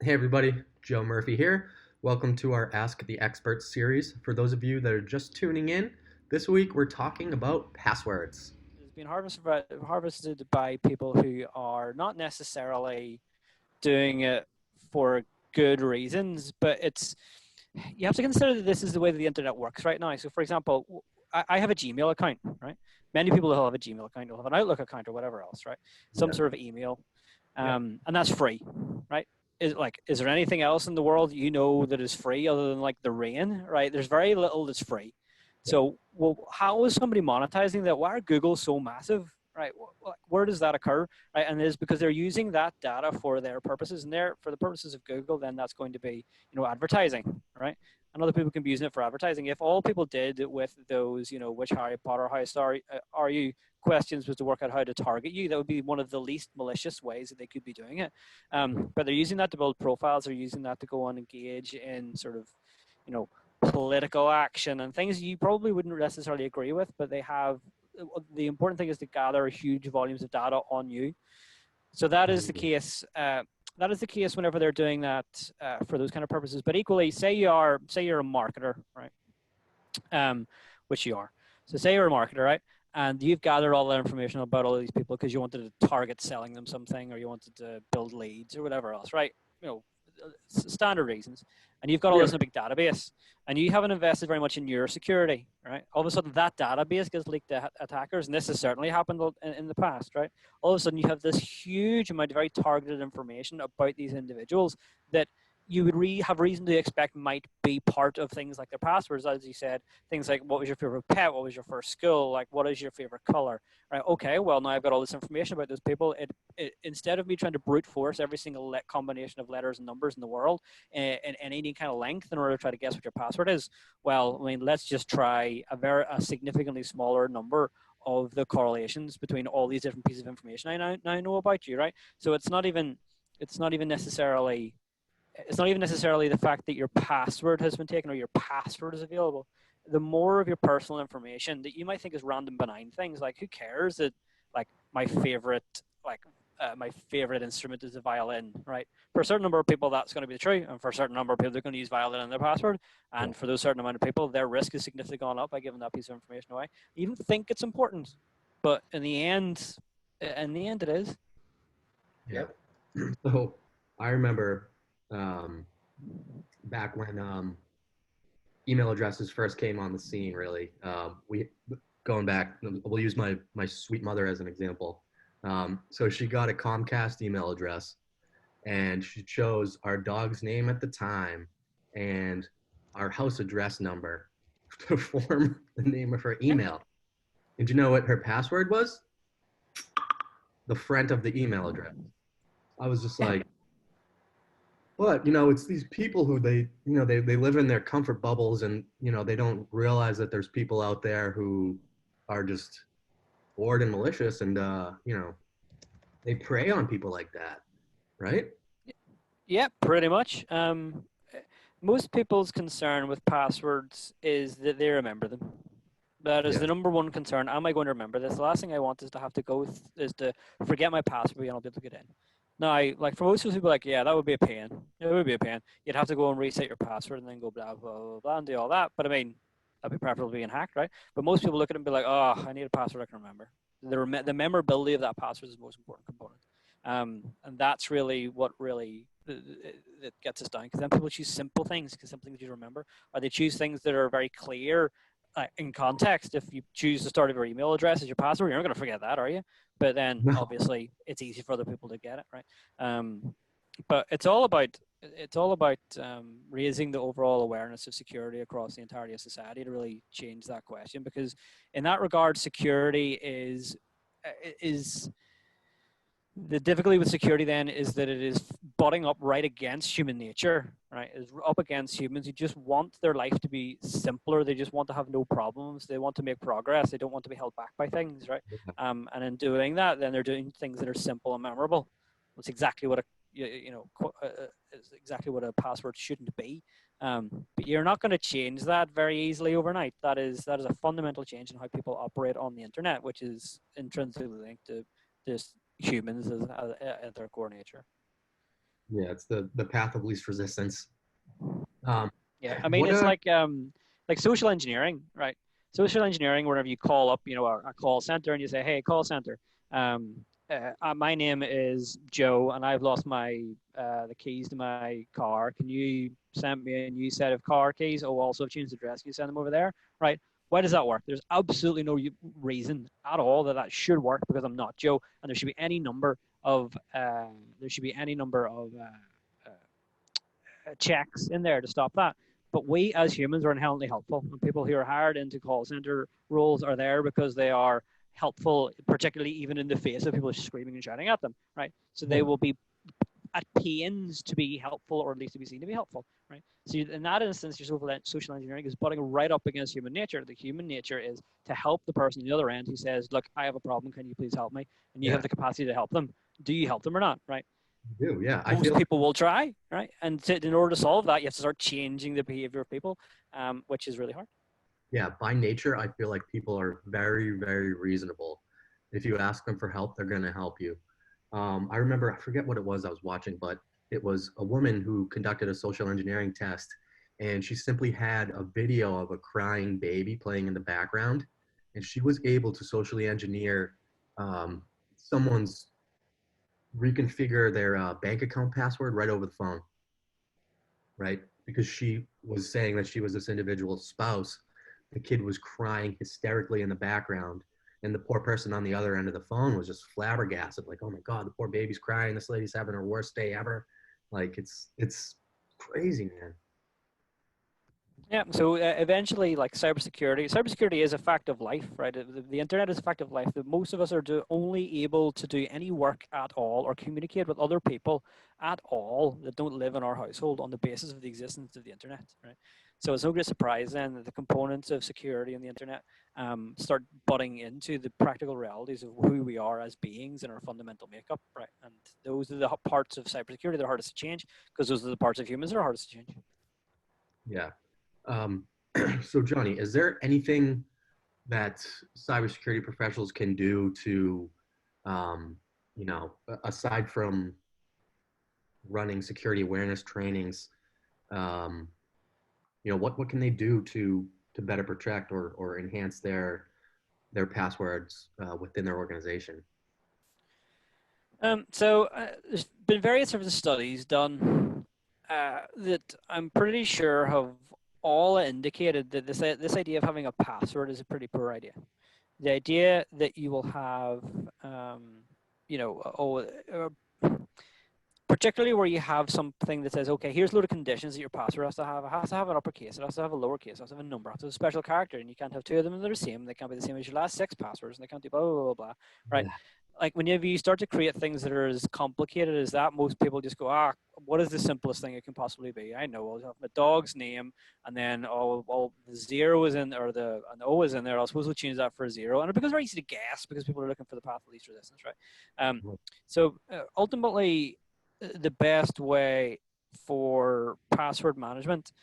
Hey everybody, Joe Murphy here. Welcome to our Ask the Experts series. For those of you that are just tuning in, this week we're talking about passwords. Has been harvested by people who are not necessarily doing it for good reasons, but you have to consider that this is the way that the internet works right now. So, for example, I have a Gmail account, right? Many people will have a Gmail account, will have an Outlook account, or whatever else, right? Some Yeah. sort of email, Yeah. and that's free, right? Is there anything else in the world that is free other than like the rain, right? There's very little that's free. Yeah. So, well, how is somebody monetizing that? Why are Google so massive, right? Where does that occur, right? And it is because they're using that data for their purposes, and for the purposes of Google, then that's going to be, advertising, right? And other people can be using it for advertising. If all people did with those, which Harry Potter, how star are you questions was to work out how to target you, that would be one of the least malicious ways that they could be doing it. But they're using that to build profiles. They're using that to go on and engage in sort of, you know, political action and things you probably wouldn't necessarily agree with, but they have the important thing is to gather huge volumes of data on you. So that is the Mhm. case. That is the case whenever they're doing that for those kind of purposes. But equally, say you're a marketer, right? Which you are. So say you're a marketer, right? And you've gathered all that information about all these people because you wanted to target selling them something, or you wanted to build leads or whatever else, right? You know, standard reasons. And you've got all Yeah. this in a big database, and you haven't invested very much in your security, right? All of a sudden, that database gets leaked to attackers, and this has certainly happened in the past, right? All of a sudden, you have this huge amount of very targeted information about these individuals that you would have reason to expect might be part of things like their passwords, as you said, things like what was your favorite pet, what was your first school, like what is your favorite color, right? Okay, well now I've got all this information about those people. It instead of me trying to brute force every single combination of letters and numbers in the world in any kind of length in order to try to guess what your password is, well, I mean, let's just try a significantly smaller number of the correlations between all these different pieces of information I now know about you, right? So it's not even necessarily the fact that your password has been taken or your password is available. The more of your personal information that you might think is random benign things, like who cares that like my favorite like my favorite instrument is the violin, right? For a certain number of people, that's going to be true, and for a certain number of people, they're going to use violin in their password. Yeah. And for those certain amount of people, their risk is significantly gone up by giving that piece of information away. You don't think it's important, but in the end, it is. Yeah. So I remember um, back when email addresses first came on the scene. Really, we going back. We'll use my sweet mother as an example. So she got a Comcast email address, and she chose our dog's name at the time and our house address number to form the name of her Yeah. email. And do you know what her password was? The front of the email address. I was just Yeah. like, but it's these people who they live in their comfort bubbles, and they don't realize that there's people out there who are just bored and malicious, and they prey on people like that, right? Yeah, pretty much. Most people's concern with passwords is that they remember them. That is Yeah. the number one concern. Am I going to remember this? The last thing I want is to have to is to forget my password and I'll be able to get in. Now, like for most people, like yeah, that would be a pain. It would be a pain. You'd have to go and reset your password and then go blah blah blah blah and do all that. But I mean, that'd be preferable being hacked, right? But most people look at it and be like, oh, I need a password I can remember. The memorability of that password is the most important component. And that's really what really that gets us down. Because then people choose simple things because simple things you remember, or they choose things that are very clear in context. If you choose the start of your email address as your password, you're not going to forget that, are you? But then No. obviously it's easy for other people to get it, right? But it's all about raising the overall awareness of security across the entirety of society to really change that question, because in that regard, security is the difficulty with security then is that it is butting up right against human nature, right? It's up against humans who just want their life to be simpler. They just want to have no problems. They want to make progress. They don't want to be held back by things, right? And in doing that, then they're doing things that are simple and memorable. It's exactly what it's exactly what a password shouldn't be. But you're not going to change that very easily overnight. That is a fundamental change in how people operate on the internet, which is intrinsically linked to this humans as at their core nature. Yeah, it's the path of least resistance. Um, Yeah, I mean what it's like social engineering, right? Social engineering, whenever you call up, a call center and you say, "Hey, call center, um, my name is Joe, and I've lost my the keys to my car. Can you send me a new set of car keys? Oh, also I've changed the address. Can you send them over there?" Right? Why does that work? There's absolutely no reason at all that that should work because I'm not Joe, and there should be any number of checks in there to stop that. But we as humans are inherently helpful. And people who are hired into call center roles are there because they are helpful, particularly even in the face of people screaming and shouting at them, right? So they will be at pains to be helpful, or at least to be seen to be helpful, right? So in that instance, your social engineering is butting right up against human nature. The human nature is to help the person on the other end who says, "Look, I have a problem. Can you please help me?" And you have Yeah, the capacity to help them. Do you help them or not, right? I do. Yeah, I Most feel people will try, right? And in order to solve that, you have to start changing the behavior of people, which is really hard. yeah, by nature, I feel like people are very, very reasonable. If you ask them for help, they're going to help you. I remember, I forget what it was I was watching, but it was a woman who conducted a social engineering test, and she simply had a video of a crying baby playing in the background, and she was able to socially engineer someone's reconfigure their bank account password right over the phone, right? Because she was saying that she was this individual's spouse. The kid was crying hysterically in the background, and the poor person on the other end of the phone was just flabbergasted, like, "Oh my god, the poor baby's crying. This lady's having her worst day ever." Like it's crazy, man. Yeah. So eventually, like cybersecurity is a fact of life, right? The internet is a fact of life. That most of us are only able to do any work at all or communicate with other people at all that don't live in our household on the basis of the existence of the internet, right? So it's no great surprise then that the components of security on the internet start butting into the practical realities of who we are as beings and our fundamental makeup, right? And those are the parts of cybersecurity that are hardest to change because those are the parts of humans that are hardest to change. Yeah. Um, so Johnny, is there anything that cybersecurity professionals can do to, um, aside from running security awareness trainings, um, what can they do to better protect or enhance their passwords within their organization? There's been various sorts of studies done that I'm pretty sure have all indicated that this idea of having a password is a pretty poor idea. The idea that you will have, you know, oh, particularly where you have something that says, okay, here's a load of conditions that your password has to have. It has to have an uppercase, it has to have a lowercase, it has to have a number, it has to have a special character, and you can't have two of them that are the same. They can't be the same as your last six passwords, and they can't do blah, blah, blah, blah, right? Yeah. Like whenever you start to create things that are as complicated as that, most people just go, what is the simplest thing it can possibly be? I know, I'll have my dog's name, and then the zero is in, or an O is in there. I'll suppose we'll change that for a zero, and it becomes very easy to guess because people are looking for the path of least resistance, right? Ultimately, the best way for password management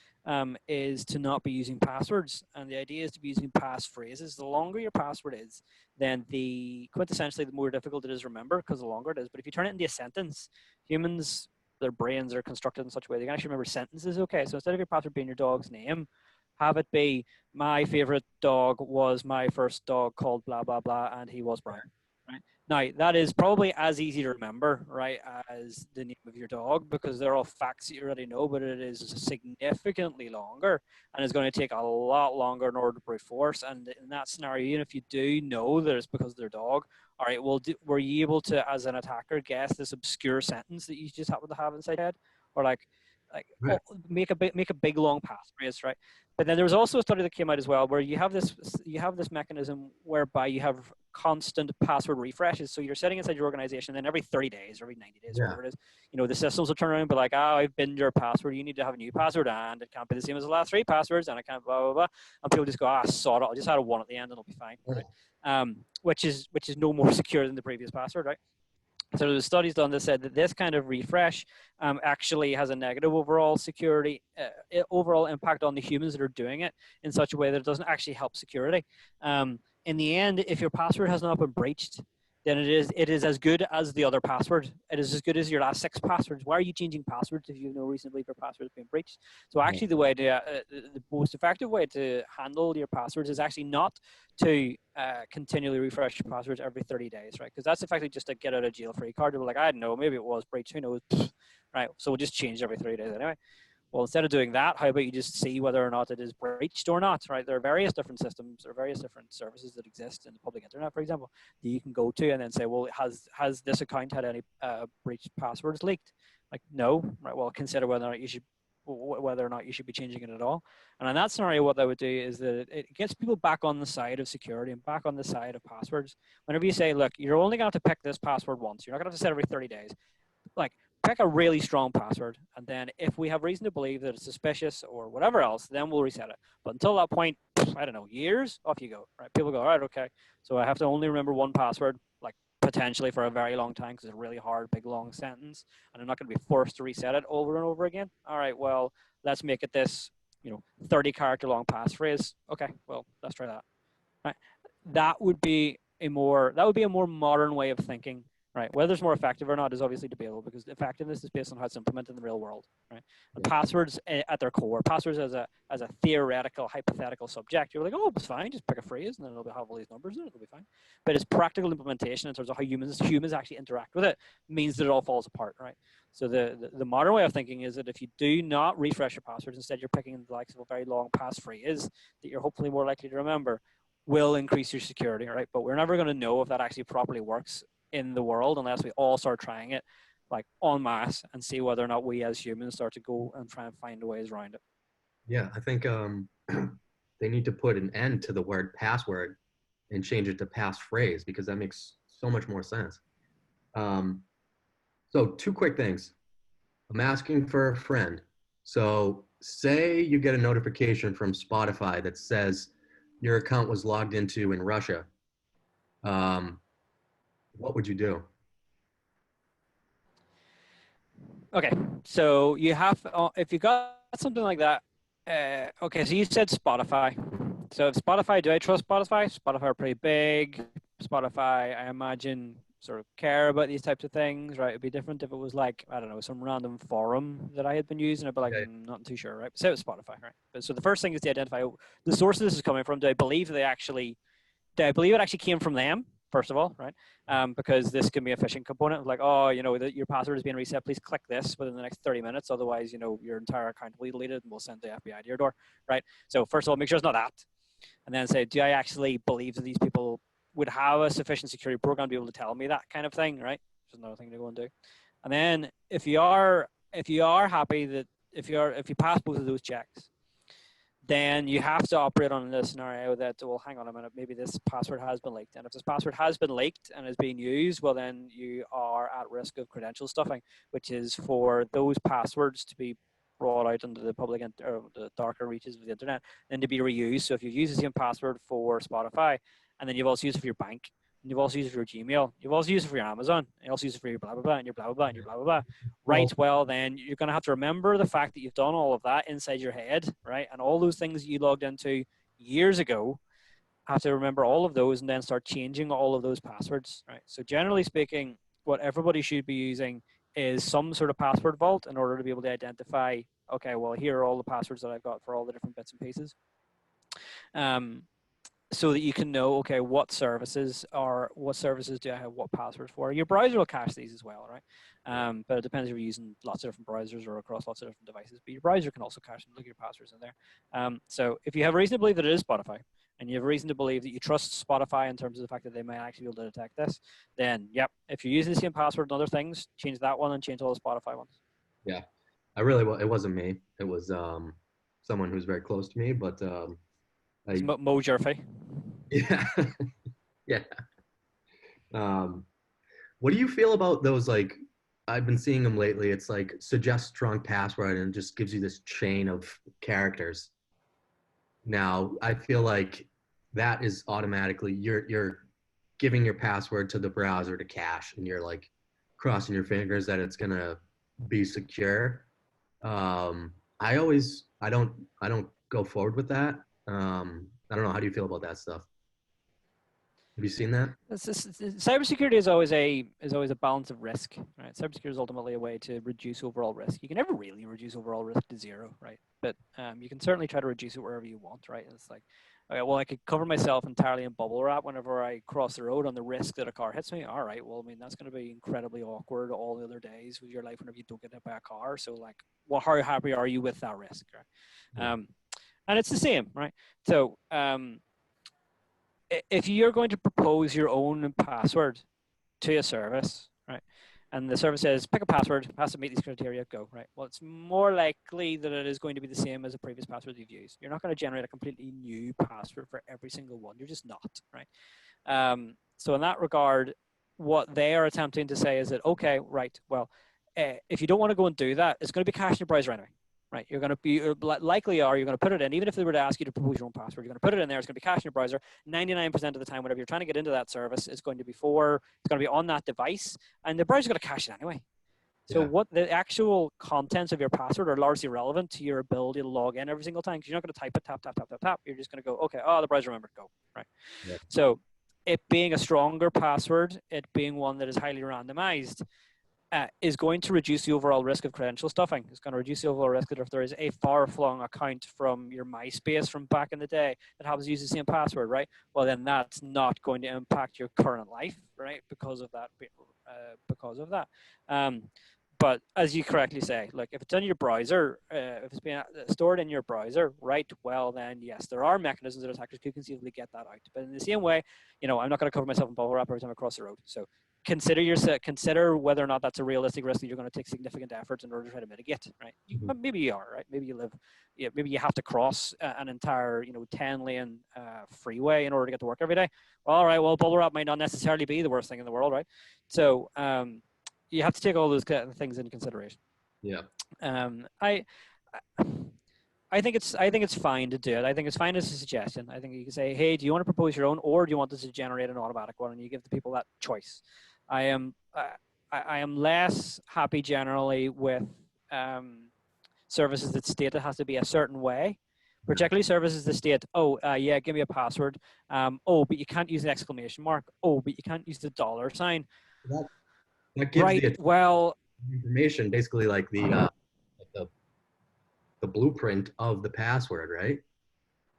is to not be using passwords. And the idea is to be using passphrases. The longer your password is, then quintessentially the more difficult it is to remember because the longer it is. But if you turn it into a sentence, humans, their brains are constructed in such a way they can actually remember sentences. Okay, so instead of your password being your dog's name, have it be my favorite dog was my first dog called blah blah blah, and he was brown. Right. Now, that is probably as easy to remember, right, as the name of your dog because they're all facts that you already know, but it is significantly longer and it's going to take a lot longer in order to brute force. And in that scenario, even if you do know that it's because of their dog, all right, well, were you able to, as an attacker, guess this obscure sentence that you just happen to have inside your head? Or Right. make a big long passphrase, right? But then there was also a study that came out as well where you have this mechanism whereby you have constant password refreshes. So you're setting inside your organization, and then every 30 days, every 90 days, Yeah. whatever it is, the systems will turn around and be like, I've binned your password. You need to have a new password, and it can't be the same as the last three passwords, and it can't blah blah blah. And people just go, sod it. I'll just add a one at the end, and it'll be fine, right? Which is no more secure than the previous password, right? So the studies done that said that this kind of refresh actually has a negative overall security, overall impact on the humans that are doing it in such a way that it doesn't actually help security. In the end, if your password has not been breached, then it is as good as the other password. It is as good as your last 6 passwords. Why are you changing passwords if you have no reason to believe your password is being breached? So Yeah. actually, the most effective way to handle your passwords is actually not to continually refresh your passwords every 30 days, right? Because that's effectively just a get out of jail free card. You're like, I don't know, maybe it was breached, who knows, right? So we'll just change it every 30 days anyway. Well, instead of doing that, how about you just see whether or not it is breached or not, right? There are various different systems or various different services that exist in the public internet, for example, that you can go to and then say, well, has this account had any breached passwords leaked? Like, no, right? Well, consider whether or not you should be changing it at all. And in that scenario, what that would do is that it gets people back on the side of security and back on the side of passwords. Whenever you say, look, you're only going to have to pick this password once, you're not going to have to set every 30 days. Like, pick a really strong password, and then if we have reason to believe that it's suspicious or whatever else, then we'll reset it. But until that point, I don't know, years, off you go, right? People go, all right, okay, so I have to only remember one password, like potentially for a very long time because it's a really hard, big, long sentence, and I'm not going to be forced to reset it over and over again. All right, well, let's make it this, 30-character long passphrase. Okay, well, let's try that. Right? That would be a more modern way of thinking, right? Whether it's more effective or not is obviously debatable because effectiveness is based on how it's implemented in the real world, right? And Yeah. passwords at their core, passwords as a theoretical, hypothetical subject, you're like, oh, it's fine, just pick a phrase and then it'll have all these numbers in it, it'll be fine. But its practical implementation in terms of how humans actually interact with it means that it all falls apart, right? So the modern way of thinking is that if you do not refresh your passwords, instead you're picking the likes of a very long passphrase that you're hopefully more likely to remember, will increase your security, right? But we're never going to know if that actually properly works in the world unless we all start trying it like en masse and see whether or not we as humans start to go and try and find ways around it. Yeah, I think they need to put an end to the word password and change it to passphrase because that makes so much more sense. Um, so, two quick things. I'm asking for a friend. So, say you get a notification from Spotify that says your account was logged into in Russia. Um, what would you do? Okay, so you have if you got something like that. Okay, so you said Spotify. So if Spotify, do I trust Spotify? Spotify are pretty big. Spotify, I imagine, sort of care about these types of things, right? It'd be different if it was like, I don't know, some random forum that I had been using. I'd be like, Okay. not too sure, right? Say it was Spotify, right? But so the first thing is to identify the source this is coming from. Do I believe it actually came from them? First of all, right? Because this can be a phishing component. Like, oh, your password is being reset. Please click this within the next 30 minutes. Otherwise, your entire account will be deleted and we'll send the FBI to your door, right? So first of all, make sure it's not that. And then say, do I actually believe that these people would have a sufficient security program to be able to tell me that kind of thing, right? Which is another thing to go and do. And then if you are happy that if you pass both of those checks, then you have to operate on the scenario that, well, hang on a minute, maybe this password has been leaked. And if this password has been leaked and is being used, well, then you are at risk of credential stuffing, which is for those passwords to be brought out into the public or the darker reaches of the internet and to be reused. So if you use the same password for Spotify and then you've also used it for your bank, and you've also used it for your Gmail, you've also used it for your Amazon, and you also use it for your blah, blah, blah, and your blah, blah, blah, and your blah, blah, blah. Right, well, then you're going to have to remember the fact that you've done all of that inside your head, right? And all those things you logged into years ago, have to remember all of those and then start changing all of those passwords, right? So generally speaking, what everybody should be using is some sort of password vault in order to be able to identify, okay, well, here are all the passwords that I've got for all the different bits and pieces. So that you can know, okay, what services do I have what passwords for. Your browser will cache these as well, right? But it depends if you're using lots of different browsers or across lots of different devices. But your browser can also cache and look at your passwords in there. So if you have reason to believe that it is Spotify, and you have reason to believe that you trust Spotify in terms of the fact that they might actually be able to detect this, then yep, if you're using the same password and other things, change that one and change all the Spotify ones. Yeah, it wasn't me. It was someone who's very close to me, but It's I, Mo Jerfy. yeah, yeah. Um, what do you feel about those? Like, I've been seeing them lately. It's like suggest strong password and it just gives you this chain of characters. Now, I feel like that is automatically you're giving your password to the browser to cache, and you're like crossing your fingers that it's gonna be secure. I don't go forward with that. I don't know. How do you feel about that stuff? Have you seen that? Cybersecurity is always a balance of risk, right? Cybersecurity is ultimately a way to reduce overall risk. You can never really reduce overall risk to zero, right? But you can certainly try to reduce it wherever you want, right? It's like, okay, well, I could cover myself entirely in bubble wrap whenever I cross the road on the risk that a car hits me. All right, well, I mean, that's going to be incredibly awkward all the other days with your life whenever you don't get hit by a car. So, like, well, how happy are you with that risk, right? Yeah. And it's the same, right? So, if you're going to propose your own password to a service, right, and the service says pick a password, has to meet these criteria, go, right. Well, it's more likely that it is going to be the same as a previous password you've used. You're not going to generate a completely new password for every single one. You're just not, right. So in that regard, what they are attempting to say is that, okay, right, well, if you don't want to go and do that, it's going to be cached in your browser anyway. Right, you're going to be likely you're going to put it in, even if they were to ask you to propose your own password, you're going to put it in there. It's going to be cached in your browser. 99% of the time, whenever you're trying to get into that service, it's going to be on that device, and the browser's going to cache it anyway. So Yeah. what the actual contents of your password are largely relevant to your ability to log in every single time, because you're not going to type it, tap, tap, tap, tap, tap. You're just going to go, okay, oh, the browser remembered, go, right? Yeah. So it being a stronger password, it being one that is highly randomized, is going to reduce the overall risk of credential stuffing. It's going to reduce the overall risk that if there is a far-flung account from your MySpace from back in the day that happens to use the same password, right? Well, then that's not going to impact your current life, right? Because of that. But as you correctly say, like if it's in your browser, if it's being stored in your browser, right? Well, then yes, there are mechanisms that attackers could conceivably get that out. But in the same way, I'm not going to cover myself in bubble wrap every time I cross the road. So consider whether or not that's a realistic risk that you're going to take significant efforts in order to try to mitigate, right? Maybe you are, right? Maybe you live, maybe you have to cross an entire 10-lane freeway in order to get to work every day. Well, all right, well, bubble wrap might not necessarily be the worst thing in the world, right? So you have to take all those things into consideration. Yeah. I think it's fine to do it. I think it's fine as a suggestion. I think you can say, hey, do you want to propose your own, or do you want this to generate an automatic one? And you give the people that choice. I am less happy generally with services that state it has to be a certain way, particularly services that state, yeah, give me a password. But you can't use an exclamation mark. But you can't use the $sign. That, that gives Right. the Well, information, basically like the blueprint of the password, right?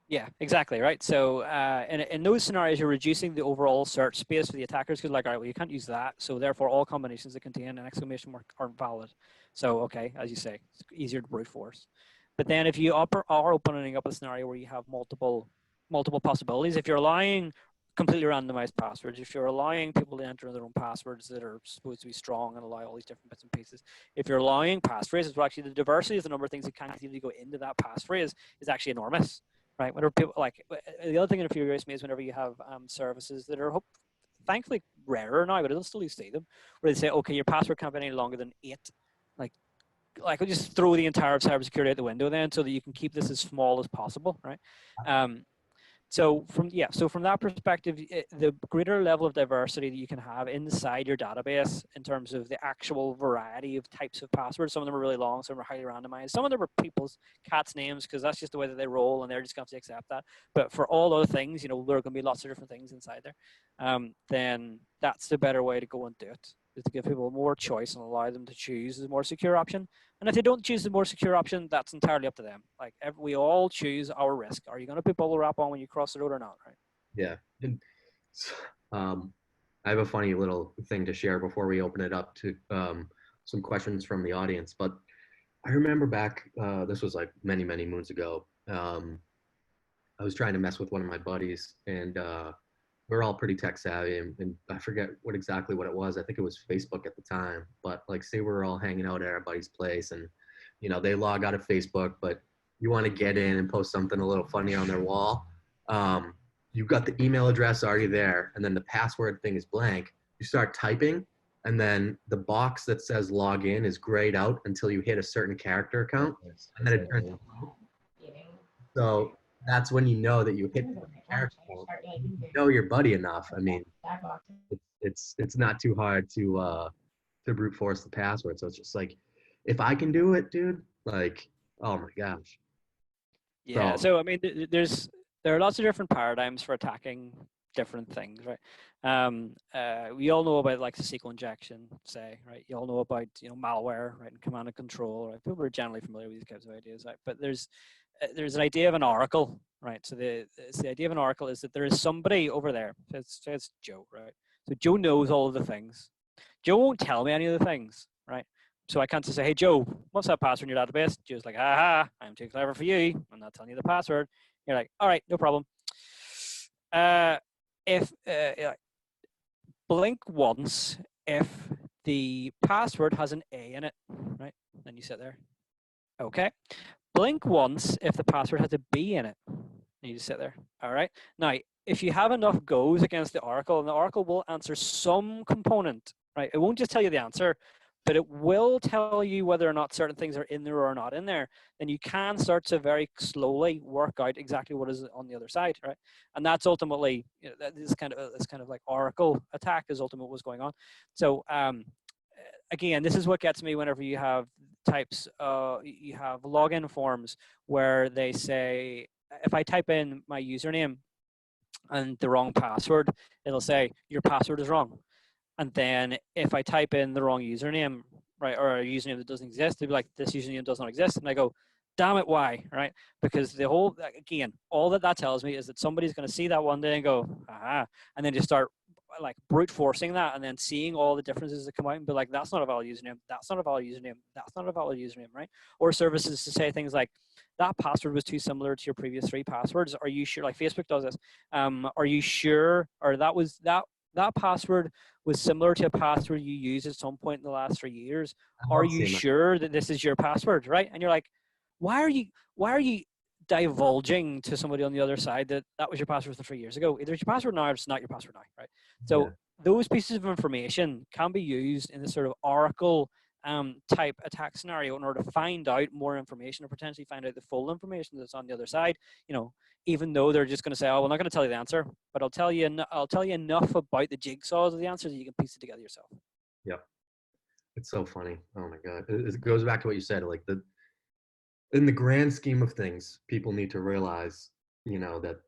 yeah, exactly, right. So in those scenarios, you're reducing the overall search space for the attackers because, like, all right, well, you can't use that. So therefore, all combinations that contain an exclamation mark aren't valid. So, okay, as you say, it's easier to brute force. But then if you are opening up a scenario where you have multiple possibilities, if you're allowing completely randomized passwords, if you're allowing people to enter their own passwords that are supposed to be strong and allow all these different bits and pieces, if you're allowing passphrases, well, actually the diversity of the number of things that can easily go into that passphrase is actually enormous. Right. Whenever people the other thing that infuriates me is whenever you have services that are thankfully rarer now, but I still see them, where they say, okay, your password can't be any longer than 8. Like I'll just throw the entire cybersecurity out the window then, so that you can keep this as small as possible, right? So from that perspective, the greater level of diversity that you can have inside your database in terms of the actual variety of types of passwords. Some of them are really long, some are highly randomized, some of them are people's cats' names because that's just the way that they roll, and they're just going to have to accept that. But for all other things, there are going to be lots of different things inside there. Then that's the better way to go and do it, is to give people more choice and allow them to choose the more secure option. And if they don't choose the more secure option, that's entirely up to them. Like we all choose our risk. Are you going to put bubble wrap on when you cross the road or not? Right? Yeah. And, I have a funny little thing to share before we open it up to some questions from the audience. But I remember back, this was like many, many moons ago. I was trying to mess with one of my buddies, and we're all pretty tech savvy, and I forget exactly what it was. I think it was Facebook at the time. But like, say we're all hanging out at our buddy's place, and they log out of Facebook, but you want to get in and post something a little funny on their wall. You've got the email address already there, and then the password thing is blank. You start typing, and then the box that says login is grayed out until you hit a certain character count, and then it turns blue. So that's when you know that you hit the character count. You know your buddy enough. I mean, it's not too hard to brute force the password. So it's just like, if I can do it, dude, like, oh my gosh. Yeah. So I mean, there are lots of different paradigms for attacking different things, right? We all know about like the SQL injection, say, right? You all know about malware, right, and command and control, right? People are generally familiar with these kinds of ideas, right? But there's an idea of an oracle, right? So the idea of an oracle is that there is somebody over there. Say it's Joe, right? So Joe knows all of the things. Joe won't tell me any of the things, right? So I can't just say, hey, Joe, what's that password in your database? Joe's like, aha, I'm too clever for you. I'm not telling you the password. You're like, all right, no problem. If blink once if the password has an A in it, right? Then you sit there. Okay. Blink once if the password has a B in it. And you just sit there. All right. Now, if you have enough goes against the oracle, and the oracle will answer some component, right? It won't just tell you the answer, but it will tell you whether or not certain things are in there or not in there. Then you can start to very slowly work out exactly what is on the other side, right? And that's ultimately, this kind of like oracle attack is ultimately what's going on. So again, this is what gets me whenever you have you have login forms where they say, if I type in my username and the wrong password, it'll say your password is wrong. And then if I type in the wrong username, right, or a username that doesn't exist, they'll be like, this username does not exist. And I go, damn it, why, right? Because the whole, again, all that tells me is that somebody's going to see that one day and go, aha, and then just start like brute forcing that, and then seeing all the differences that come out and be like, that's not a valid username, that's not a valid username, that's not a valid username, right? Or services to say things like, that password was too similar to your previous 3 passwords. Are you sure? Like Facebook does this. Are you sure? Or that password was similar to a password you used at some point in the last 3 years. Are you sure that this is your password, right? And you're like, why are you divulging to somebody on the other side that was your password from 3 years ago? Either it's your password now or it's not your password now, right? So those pieces of information can be used in this sort of oracle type attack scenario in order to find out more information, or potentially find out the full information that's on the other side. Even though they're just going to say, "Oh, we're not going to tell you the answer, but I'll tell you enough about the jigsaws of the answer that you can piece it together yourself." Yep, it's so funny. Oh my god, it goes back to what you said. Like in the grand scheme of things, people need to realize, that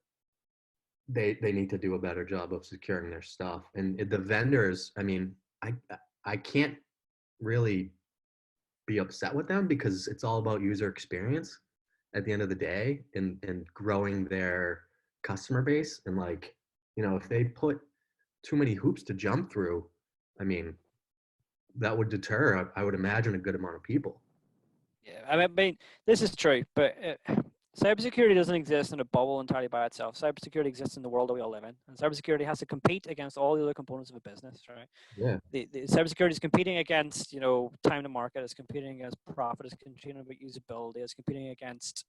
they need to do a better job of securing their stuff. And the vendors, I mean, I can't really be upset with them because it's all about user experience at the end of the day, and growing their customer base. And like, if they put too many hoops to jump through, I mean, that would deter, I would imagine, a good amount of people. Yeah, I mean, this is true, but cybersecurity doesn't exist in a bubble entirely by itself. Cybersecurity exists in the world that we all live in, and cybersecurity has to compete against all the other components of a business, right? Yeah. The cybersecurity is competing against, time to market. It's competing against profit. It's competing with usability. It's competing against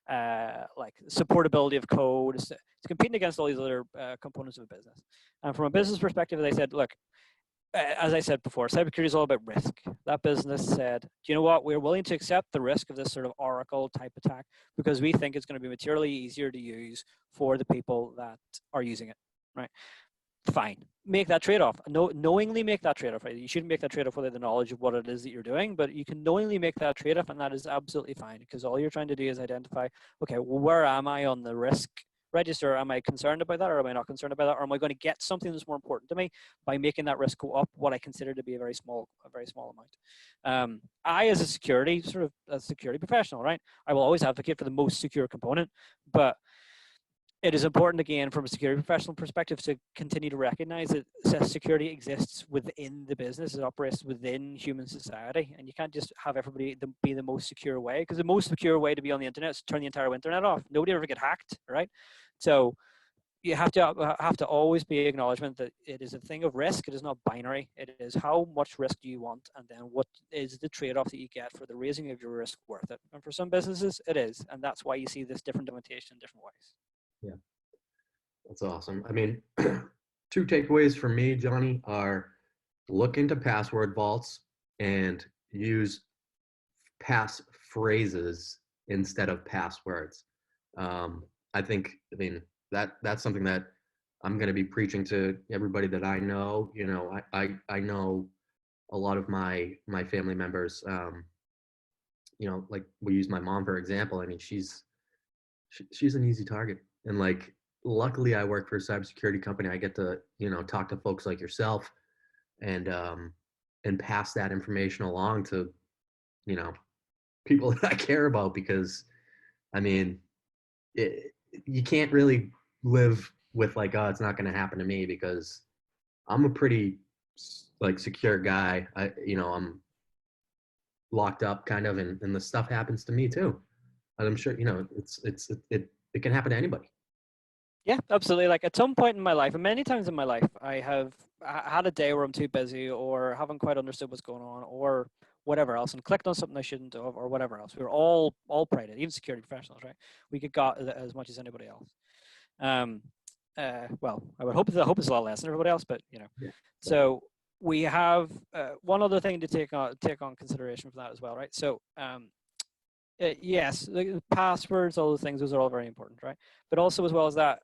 like supportability of code. It's competing against all these other components of a business. And from a business perspective, they said, look, as I said before, cybersecurity is all about risk. That business said, do you know what? We're willing to accept the risk of this sort of oracle type attack because we think it's going to be materially easier to use for the people that are using it, right? Fine. Make that trade-off. Knowingly make that trade-off. Right? You shouldn't make that trade-off without the knowledge of what it is that you're doing, but you can knowingly make that trade-off, and that is absolutely fine, because all you're trying to do is identify, okay, well, where am I on the risk register? Am I concerned about that, or am I not concerned about that, or am I going to get something that's more important to me by making that risk go up what I consider to be a very small amount? I, as a security professional, right, I will always advocate for the most secure component, but it is important, again, from a security professional perspective, to continue to recognize that security exists within the business. It operates within human society, and you can't just have everybody be the most secure way, because the most secure way to be on the internet is to turn the entire internet off. Nobody ever get hacked, right? So you have to always be acknowledgement that it is a thing of risk. It is not binary. It is how much risk do you want, and then what is the trade-off that you get for the raising of your risk worth it. And for some businesses, it is, and that's why you see this different implementation in different ways. Yeah, that's awesome. I mean, 2 takeaways for me, Johnny, are look into password vaults and use pass phrases instead of passwords. I mean, that's something that I'm going to be preaching to everybody that I know. I know a lot of my family members. Like we use my mom for example. I mean, she's an easy target, and like, luckily I work for a cybersecurity company. I get to, talk to folks like yourself and pass that information along to, you know, people that I care about because I mean, it, you can't really live with like, oh, it's not going to happen to me because I'm a pretty like secure guy. I'm locked up kind of, and the stuff happens to me too. And I'm sure, it can happen to anybody. Yeah, absolutely. Like at some point in my life, and many times in my life, I have had a day where I'm too busy or haven't quite understood what's going on or whatever else, and clicked on something I shouldn't have or whatever else. We're all preyed, even security professionals, right? We get got as much as anybody else. Um, well, I hope it's a lot less than everybody else, but you know. Yeah. So we have one other thing to take on consideration for that as well, right? So yes, the passwords, all those things, those are all very important, right? But also as well as that,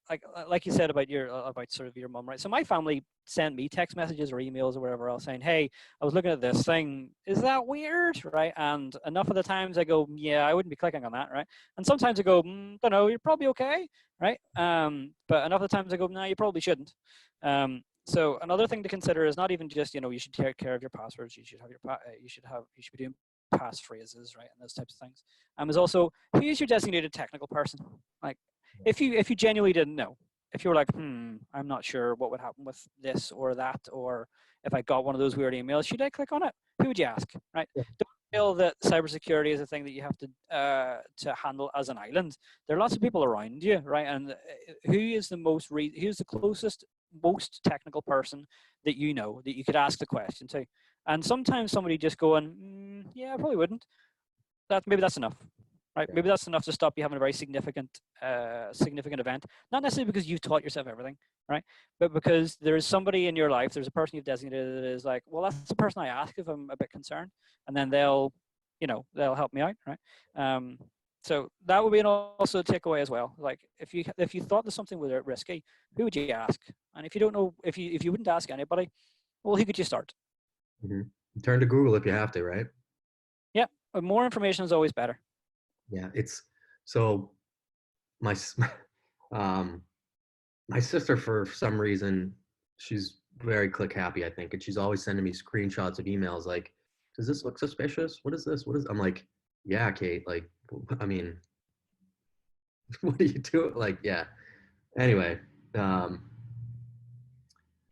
like you said about about sort of your mom, right? So my family sent me text messages or emails or whatever else saying, "Hey, I was looking at this thing. Is that weird?" Right? And enough of the times I go, "Yeah, I wouldn't be clicking on that," right? And sometimes I go, "Don't know, you're probably okay," right? But enough of the times I go, "No, you probably shouldn't." So another thing to consider is not even just you should take care of your passwords. You should have you should be doing passphrases, right, and those types of things. Is also who's your designated technical person. Like, if you genuinely didn't know, if you were like, I'm not sure what would happen with this or that, or if I got one of those weird emails, should I click on it? Who would you ask, right? Yeah. Don't feel that cybersecurity is a thing that you have to handle as an island. There are lots of people around you, right? And who is the who's the closest, most technical person that you know that you could ask the question to? And sometimes somebody just going, yeah, I probably wouldn't. Maybe that's enough, right? Yeah. Maybe that's enough to stop you having a very significant event. Not necessarily because you've taught yourself everything, right? But because there is somebody in your life, there's a person you've designated that is like, well, that's the person I ask if I'm a bit concerned, and then they'll help me out, right? So that would be also a takeaway as well. Like if you thought that something was risky, who would you ask? And if you don't know, if you wouldn't ask anybody, well, who could you start? Mm-hmm. Turn to Google if you have to, right? Yeah, but more information is always better. Yeah, it's so my um my sister for some reason she's very click happy, I think, and she's always sending me screenshots of emails like, does this look suspicious? What is this? What is I'm like, yeah, Kate, like I mean, what do you do? Like, yeah. Anyway, um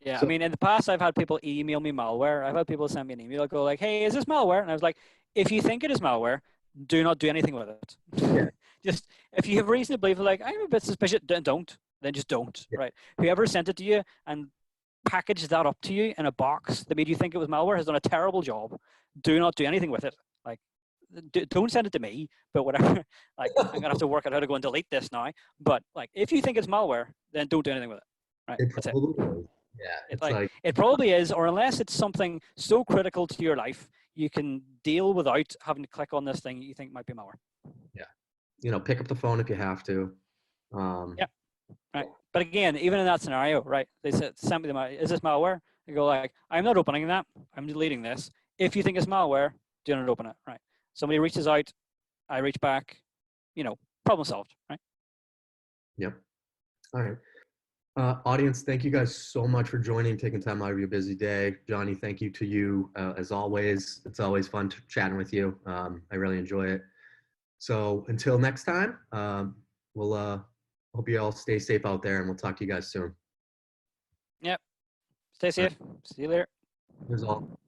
Yeah, I so mean, in the past, I've had people email me malware. I've had people send me an email, go like, "Hey, is this malware?" And I was like, "If you think it is malware, do not do anything with yeah, it. Just if you have reason to believe, like, I'm a bit suspicious, don't. Then just don't. yeah, Right? Whoever sent it to you and packaged that up to you in a box that made you think it was malware has done a terrible job. Do not do anything with it. Like, don't send it to me. But whatever. Like, I'm gonna have to work out how to go and delete this now. But like, if you think it's malware, then don't do anything with it. Right? it That's it. probably is. Yeah, it's like It probably is, or unless it's something so critical to your life, you can deal without having to click on this thing you think might be malware. yeah, pick up the phone if you have to. Um, Yeah, right. But again, even in that scenario, right? They said, "Send me the is this malware?" You go like, "I'm not opening that. I'm deleting this. If you think it's malware, do not open it." Right? Somebody reaches out, I reach back. Problem solved. Right? yep. All right. Audience, thank you guys so much for joining, taking time out of your busy day. Johnny, thank you to you as always. It's always fun chatting with you. I really enjoy it. So until next time, we'll hope you all stay safe out there, and we'll talk to you guys soon. Yep. Stay All right. safe. See you later. Here's all.